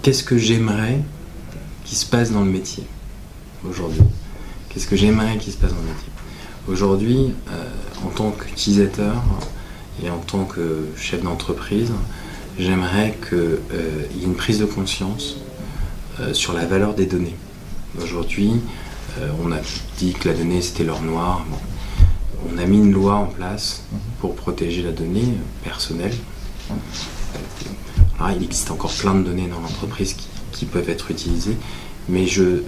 qu'est-ce que j'aimerais qu'il se passe dans le métier aujourd'hui? Qu'est-ce que j'aimerais qu'il se passe dans le métier? Aujourd'hui, en tant qu'utilisateur et en tant que chef d'entreprise, j'aimerais qu'il y ait une prise de conscience sur la valeur des données. Aujourd'hui, on a dit que la donnée c'était l'or noir. Bon. On a mis une loi en place pour protéger la donnée personnelle. Alors, il existe encore plein de données dans l'entreprise qui peuvent être utilisées, mais je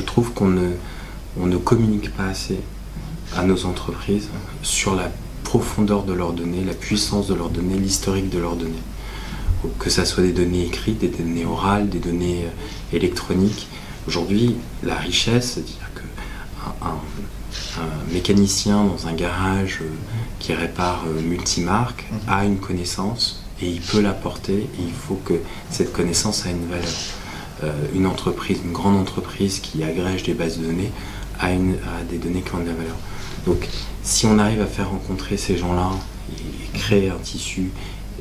trouve qu'on ne communique pas assez à nos entreprises sur la profondeur de leurs données, la puissance de leurs données, l'historique de leurs données. Que ça soit des données écrites, des données orales, des données électroniques. Aujourd'hui, la richesse, c'est-à-dire qu'un mécanicien dans un garage qui répare multimarques a une connaissance et il peut l'apporter, et il faut que cette connaissance ait une valeur. Une entreprise, une grande entreprise qui agrège des bases de données a des données qui ont de la valeur. Donc si on arrive à faire rencontrer ces gens-là et créer un tissu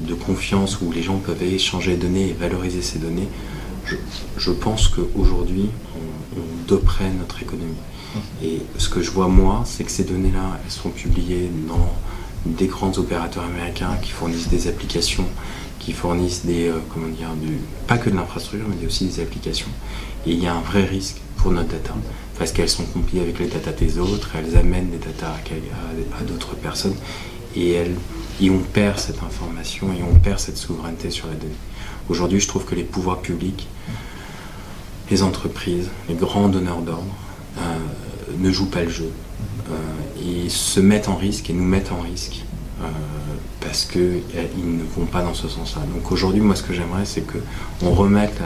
de confiance où les gens peuvent échanger les données et valoriser ces données, je pense qu'aujourd'hui on doperait notre économie. Et ce que je vois moi, c'est que ces données-là, elles sont publiées dans des grands opérateurs américains qui fournissent des applications, qui fournissent pas que de l'infrastructure, mais aussi des applications. Et il y a un vrai risque pour notre data, parce qu'elles sont compilées avec les data des autres, elles amènent des data à d'autres personnes, et on perd cette information et on perd cette souveraineté sur la donnée. Aujourd'hui, je trouve que les pouvoirs publics, les entreprises, les grands donneurs d'ordre ne jouent pas le jeu. Ils se mettent en risque et nous mettent en risque parce qu'ils ne vont pas dans ce sens-là. Donc aujourd'hui, moi, ce que j'aimerais, c'est qu'on remette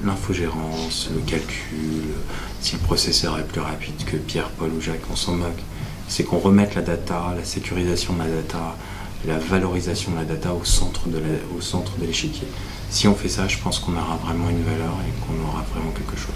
l'infogérance, le calcul, si le processeur est plus rapide que Pierre, Paul ou Jacques, on s'en moque. C'est qu'on remette la data, la sécurisation de la data, la valorisation de la data au centre de l'échiquier. Si on fait ça, je pense qu'on aura vraiment une valeur et qu'on aura vraiment quelque chose.